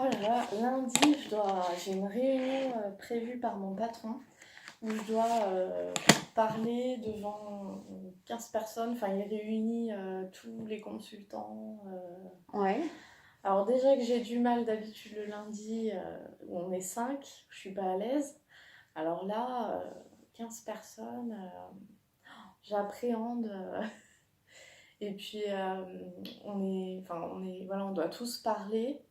Oh là là, lundi, j'ai une réunion prévue par mon patron où je dois parler devant 15 personnes. Enfin, il réunit tous les consultants. Ouais, Alors déjà que j'ai du mal d'habitude le lundi, où on est 5, je suis pas à l'aise. Alors là, 15 personnes, j'appréhende. Et puis, voilà, on doit tous parler.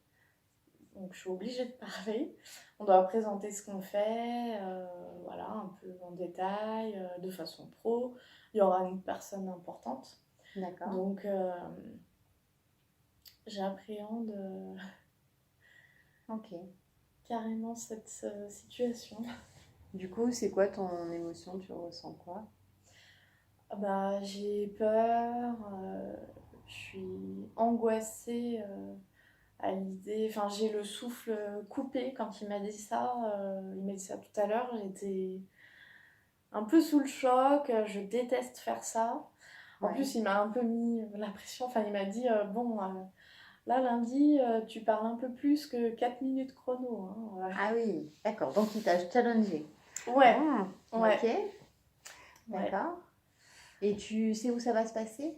Donc je suis obligée de parler. On doit présenter ce qu'on fait, voilà, un peu en détail, de façon pro. Il y aura une personne importante. d'accord. Donc j'appréhende Ok. carrément cette situation. Du coup, c'est quoi ton émotion? Tu ressens quoi? Ah bah, j'ai peur, je suis angoissée à l'idée. Enfin, j'ai le souffle coupé quand il m'a dit ça. Il m'a dit ça tout à l'heure. J'étais un peu sous le choc. Je déteste faire ça. En Ouais. plus, il m'a un peu mis la pression. Enfin, il m'a dit bon, là, lundi, tu parles un peu plus que 4 minutes chrono, hein. Ah oui, d'accord. Donc, il t'a challengé. Ouais, Hmm, ouais, ok, ouais. d'accord. Et tu sais où ça va se passer?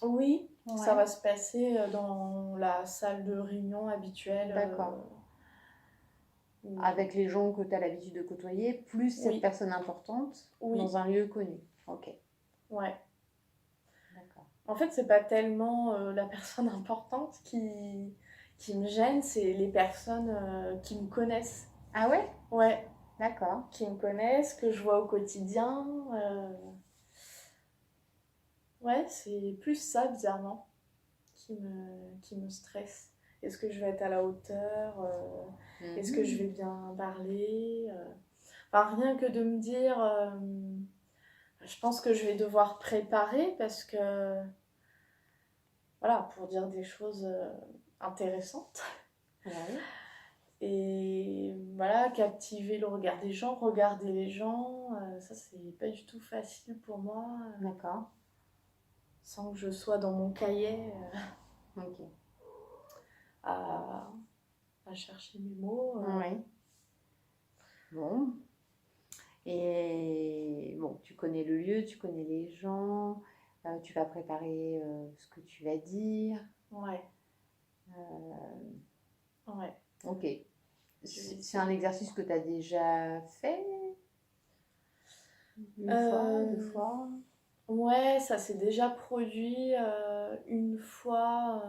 Oui, ça Ouais, va se passer dans la salle de réunion habituelle. d'accord. Où- Avec les gens que tu as l'habitude de côtoyer, plus cette Oui, personne importante oui, dans un lieu connu. Ok, ouais. d'accord. En fait, c'est pas tellement la personne importante qui me gêne, c'est les personnes qui me connaissent. Ah ouais? Ouais, D'accord. qui me connaissent, que je vois au quotidien. Ouais, c'est plus ça, bizarrement, qui me stresse. Est-ce que je vais être à la hauteur Est-ce que je vais Mhm. bien parler Enfin, rien que de me dire, je pense que je vais devoir préparer parce que, voilà, pour dire des choses intéressantes. Ouais, Et voilà, captiver le regard des gens, regarder les gens, ça c'est pas du tout facile pour moi, d'accord. sans que je sois dans mon cahier Ok. à, à chercher mes mots. Ouais. Bon. Et bon, tu connais le lieu, tu connais les gens, tu vas préparer ce que tu vas dire. Ouais, Euh, ouais, ok. je vais C'est un essayer. exercice que tu as déjà fait une fois, deux Euh, fois? ouais, ça s'est déjà produit une fois,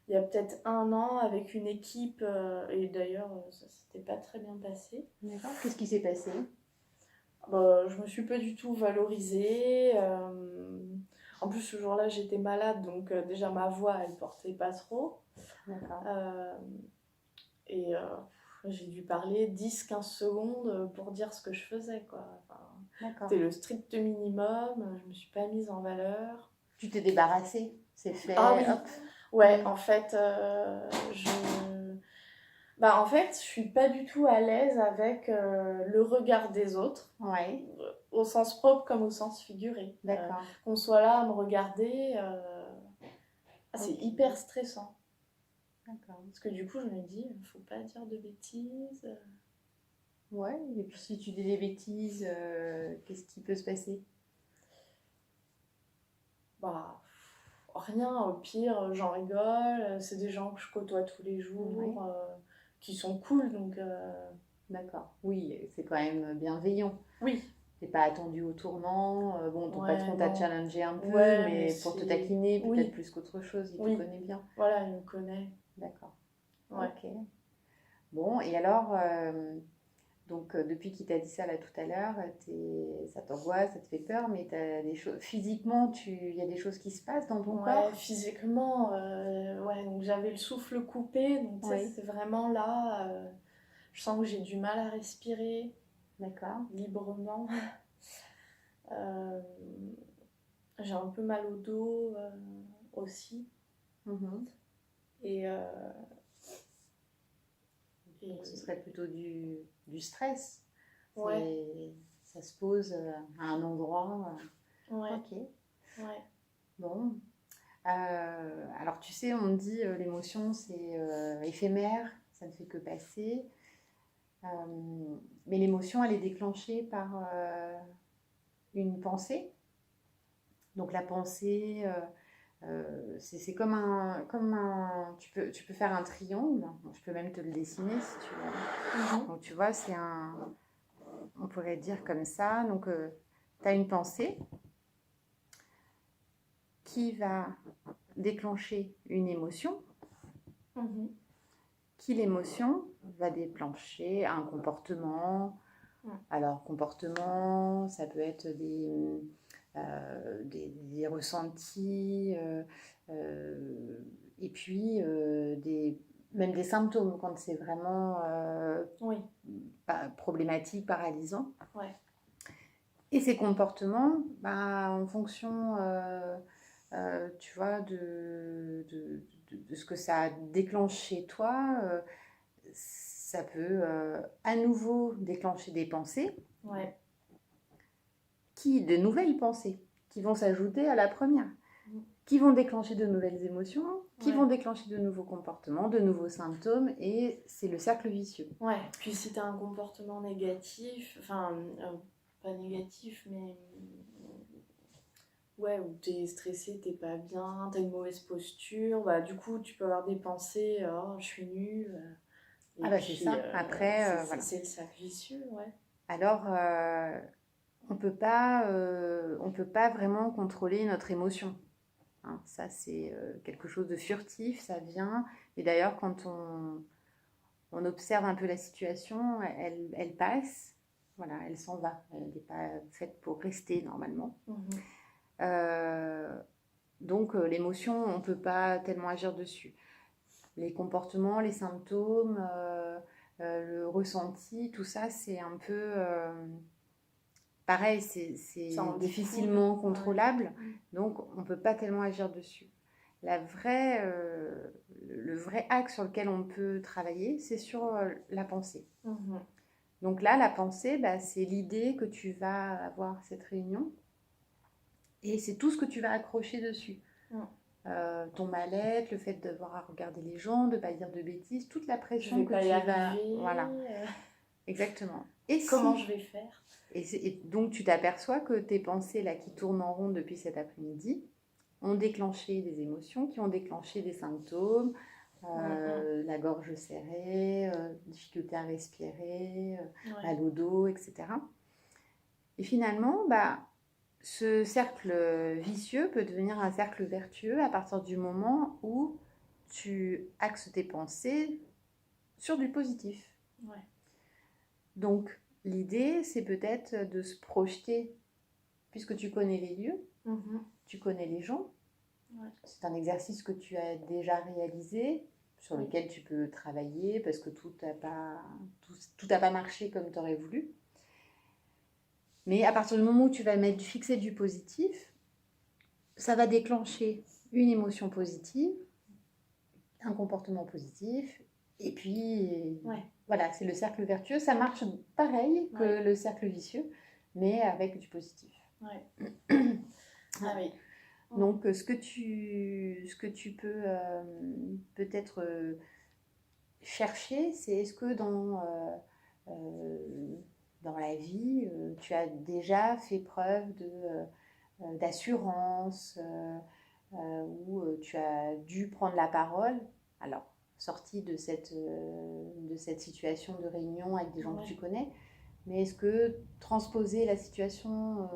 il y a peut-être un an, avec une équipe, et d'ailleurs ça s'était pas très bien passé. D'accord. Qu'est-ce qui s'est passé? Bah, je me suis pas du tout valorisée. En plus, ce jour-là, j'étais malade, donc déjà ma voix, elle portait pas trop. D'accord. Euh, et j'ai dû parler 10-15 secondes pour dire ce que je faisais, quoi. Enfin, D'accord. c'était le strict minimum. Je me suis pas mise en valeur. Tu t'es débarrassé, c'est Ah fait, oui, hop. ouais, Hmm. en fait, bah, en fait, je suis pas du tout à l'aise avec le regard des autres, Ouais, au sens propre comme au sens figuré. d'accord. Qu'on soit là à me regarder, c'est Ok, hyper stressant. d'accord. Parce que du coup, je me dis, faut pas dire de bêtises. Ouais, et puis si tu dis des bêtises, qu'est-ce qui peut se passer? Bah, rien, au pire, j'en rigole. C'est des gens que je côtoie tous les Ouais, jours, qui sont cool, donc d'accord. Oui, c'est quand même bienveillant. oui, T'es pas attendu au tournant. Bon, ton ouais, patron t'a non. challengé un peu, Ouais, mais mais pour te c'est. taquiner, peut-être Oui, plus qu'autre chose, il te oui, connaît bien. voilà, il me connaît. D'accord. Ouais. Ok. Bon, et alors, depuis qu'il t'a dit ça là tout à l'heure, ça t'angoisse, ça te fait peur, mais t'as des choses. Physiquement, il y a des choses qui se passent dans ton Ouais, corps? physiquement, ouais, donc j'avais le souffle coupé, donc tu sais, Oui, c'est vraiment là. Je sens que j'ai du mal à respirer d'accord. librement. Euh, j'ai un peu mal au dos aussi. Mhm. Et, Donc ce et serait plutôt du stress. ouais, Ça se pose à un endroit. ouais, Ok. ouais. Bon. Alors, tu sais, on dit l'émotion, c'est éphémère, ça ne fait que passer. Euh, mais l'émotion, elle est déclenchée par une pensée. Donc, la pensée, c'est tu peux faire un triangle. Bon, je peux même te le dessiner si tu veux. Donc, tu vois, on pourrait dire comme ça. Donc, tu as une pensée qui va déclencher une émotion, qui l'émotion va déclencher un comportement. Alors, comportement, ça peut être des ressentis, et puis même des symptômes quand c'est vraiment problématique, paralysant. Ouais. Et ces comportements, en fonction, tu vois, de ce que ça a déclenché chez toi, ça peut à nouveau déclencher des pensées, de nouvelles pensées, qui vont s'ajouter à la première, qui vont déclencher de nouvelles émotions, qui vont déclencher de nouveaux comportements, de nouveaux symptômes, et c'est le cercle vicieux. Ouais, puis si tu as un comportement négatif, enfin, pas négatif, mais ouais, où t'es stressé, t'es pas bien, t'as une mauvaise posture, bah du coup tu peux avoir des pensées, oh je suis nulle. Et puis, c'est ça. Après, voilà. C'est le cercle vicieux, ouais. Alors, on peut pas vraiment contrôler notre émotion. Hein, ça, c'est quelque chose de furtif, ça vient. Et d'ailleurs, quand on observe un peu la situation, elle passe. Voilà, elle s'en va. Elle n'est pas faite pour rester normalement. Donc, l'émotion, on ne peut pas tellement agir dessus. Les comportements, les symptômes, le ressenti, tout ça, c'est un peu... pareil, c'est difficilement contrôlable, donc on ne peut pas tellement agir dessus. Le vrai axe sur lequel on peut travailler, c'est sur la pensée. Donc là, la pensée, c'est l'idée que tu vas avoir cette réunion, et c'est tout ce que tu vas accrocher dessus. Ton mal-être, le fait de devoir à regarder les gens, de ne pas dire de bêtises, toute la pression que tu vas... Voilà, exactement. Et comment je vais faire? Et donc, tu t'aperçois que tes pensées là, qui tournent en rond depuis cet après-midi ont déclenché des émotions, qui ont déclenché des symptômes, la gorge serrée, difficulté à respirer, mal au dos, etc. Et finalement, ce cercle vicieux peut devenir un cercle vertueux à partir du moment où tu axes tes pensées sur du positif. Donc, l'idée, c'est peut-être de se projeter, puisque tu connais les lieux, tu connais les gens. C'est un exercice que tu as déjà réalisé, sur lequel tu peux travailler, parce que tout n'a pas marché comme tu aurais voulu. Mais à partir du moment où tu vas fixer du positif, ça va déclencher une émotion positive, un comportement positif, et puis... Voilà, c'est le cercle vertueux. Ça marche pareil que le cercle vicieux, mais avec du positif. Donc, ce que tu peux peut-être chercher, c'est est-ce que dans la vie, tu as déjà fait preuve d'assurance, où tu as dû prendre la parole. Alors, sorti de cette situation de réunion avec des gens que tu connais, mais est-ce que transposer la situation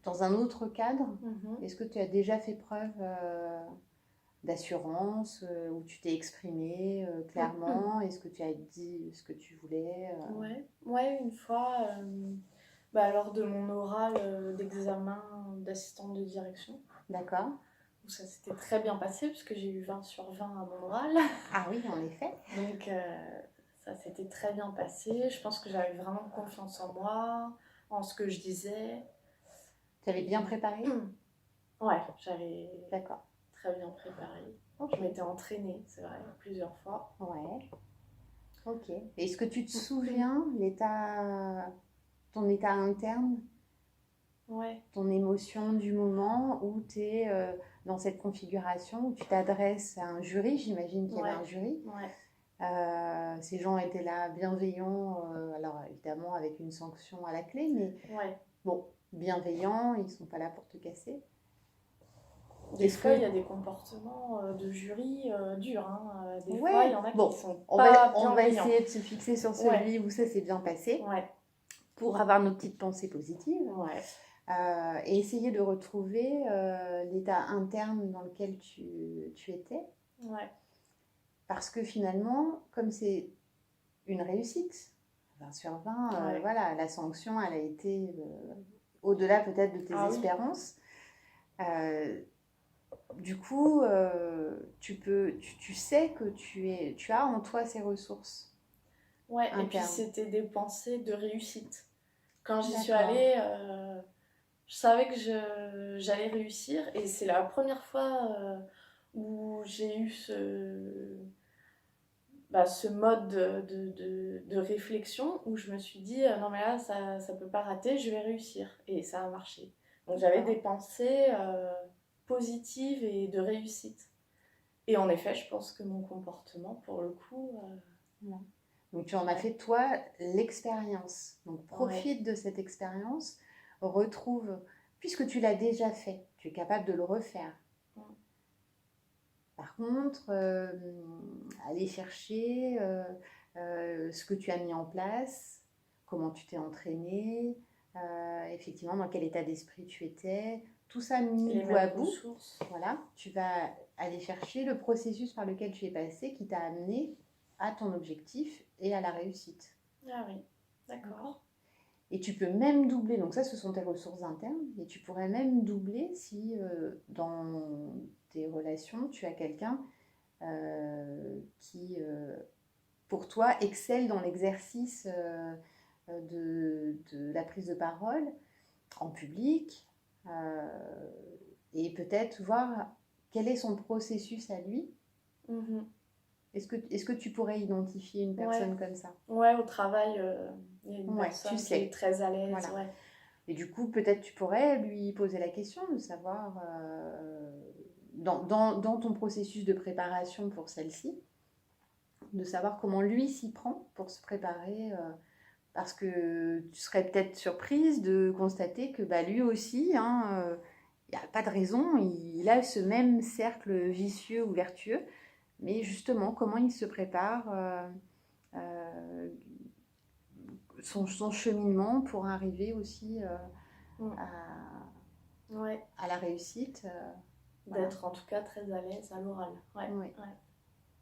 dans un autre cadre, est-ce que tu as déjà fait preuve d'assurance, où tu t'es exprimé clairement, est-ce que tu as dit ce que tu voulais Ouais, une fois, lors de mon oral d'examen d'assistante de direction. D'accord. Ça s'était très bien passé puisque j'ai eu 20 sur 20 à mon oral. Ah oui, en effet. Donc ça s'était très bien passé. Je pense que j'avais vraiment confiance en moi, en ce que je disais. Tu avais bien préparé ? Ouais, j'avais D'accord. Très bien préparé. Je m'étais entraînée, c'est vrai, plusieurs fois. Ouais. Ok. Est-ce que tu te souviens ton état interne Ouais, ton émotion du moment où tu es dans cette configuration, où tu t'adresses à un jury, j'imagine qu'il y avait un ouais, jury. ouais, Ces gens étaient là bienveillants, alors évidemment avec une sanction à la clé, mais ouais. bon, bienveillants, ils ne sont pas là pour te casser. Des Est-ce fois, il y que... a des comportements de jury durs, hein. Des fois, il y Ouais, en a qui bon, sont on va, pas on va bienveillants. essayer de se fixer sur Ouais, celui où ça s'est bien passé ouais, pour avoir nos petites pensées positives ouais, et essayer de retrouver l'état interne dans lequel tu étais. ouais. Parce que finalement, comme c'est une réussite, 20 sur 20, Ouais. voilà, la sanction, elle a été au-delà peut-être de tes Ah oui. espérances. Euh, du coup, tu sais que tu as en toi ces ressources Ouais, et puis internes. c'était des pensées de réussite. Quand j'y suis D'accord. allée, je savais que j'allais réussir et c'est la première fois où j'ai eu ce mode de réflexion où je me suis dit non mais là ça peut pas rater, je vais réussir. Et ça a marché. Donc j'avais des D'accord. pensées positives et de réussite. Et en effet, je pense que mon comportement, pour le coup, Voilà. Donc tu en as ouais, fait toi l'expérience. Donc ouais, profite de cette expérience, retrouve, puisque tu l'as déjà fait, tu es capable de le refaire. mm, Par contre, aller chercher ce que tu as mis en place, comment tu t'es entraîné, effectivement dans quel état d'esprit tu étais, tout ça mis les bout à mêmes bout, ressources. voilà, tu vas aller chercher le processus par lequel tu es passé qui t'a amené à ton objectif et à la réussite. Ah oui, D'accord. d'accord. Et tu peux même doubler, donc ça ce sont tes ressources internes, et tu pourrais même doubler si dans tes relations tu as quelqu'un qui, pour toi, excelle dans l'exercice de la prise de parole en public et peut-être voir quel est son processus à lui. Mhm. Est-ce que tu pourrais identifier une Ouais, personne comme ça? ouais, au travail, il y a une Ouais, tu personne qui est sais. très à l'aise, Voilà. ouais. Et du coup, peut-être tu pourrais lui poser la question de savoir, dans ton processus de préparation pour celle-ci, de savoir comment lui s'y prend pour se préparer. Parce que tu serais peut-être surprise de constater que bah, lui aussi, hein, il n'y a pas de raison, il a ce même cercle vicieux ou vertueux, mais justement, comment il se prépare euh, son cheminement pour arriver aussi Mm. à, Ouais, à la réussite. Voilà. d'être en tout cas très à l'aise à l'oral. Ouais, Oui. ouais.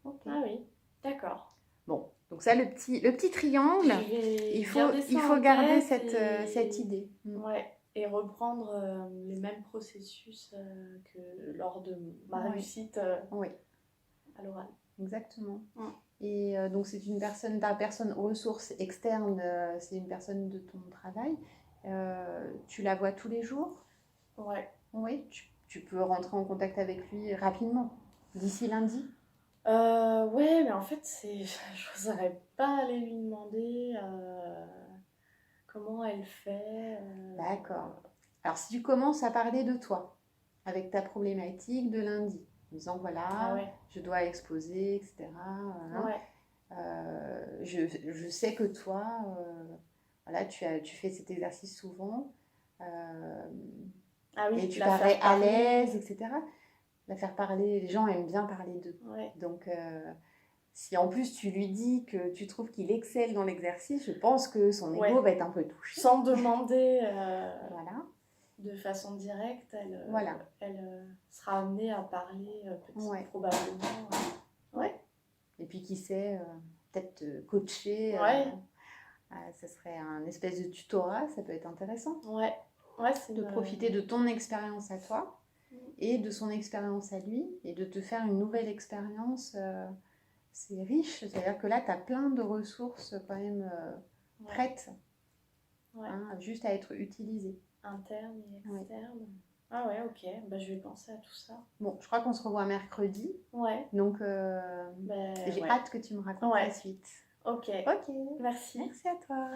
Ok. Ah oui, d'accord. Bon, donc ça, le petit triangle, Je vais il faut, garder il ça faut en garder tête cette et, idée. Mm. ouais, et reprendre les mêmes processus que lors de ma Oui, réussite oui, à l'oral. exactement. Mm. Et donc, c'est une personne, ta personne ressource externe, c'est une personne de ton travail. Tu la vois tous les jours? Ouais. Oui, tu peux rentrer en contact avec lui rapidement, d'ici lundi. Ouais, mais en fait, je n'oserais pas aller lui demander comment elle fait. D'accord. Alors, si tu commences à parler de toi, avec ta problématique de lundi, en disant Ah voilà, ouais, je dois exposer, etc. Voilà. ouais. Je sais que toi, voilà, tu fais cet exercice souvent. Euh, Ah et oui, tu la parais faire à l'aise, parler. etc. La faire parler, les gens aiment bien parler d'eux. Ouais, Donc, si en plus tu lui dis que tu trouves qu'il excelle dans l'exercice, je pense que son ego ouais. va être un peu touché. Sans demander Voilà, de façon directe, voilà, elle sera amenée à parler ouais, probablement. ouais. Ouais, Et puis qui sait, peut-être te coacher, ouais, ça serait un espèce de tutorat, ça peut être intéressant. ouais. Ouais, c'est De profiter de ton expérience à toi et de son expérience à lui et de te faire une nouvelle expérience. C'est riche, c'est-à-dire que là, tu as plein de ressources quand même ouais, prêtes, ouais. hein, juste à être utilisées. Interne et Oui. externe. Ah ouais, ok. Bah, je vais penser à tout ça. Bon, je crois qu'on se revoit mercredi, Ouais, donc ben j'ai ouais. hâte que tu me racontes la Ouais, suite. ok. Ok, Merci. merci à toi.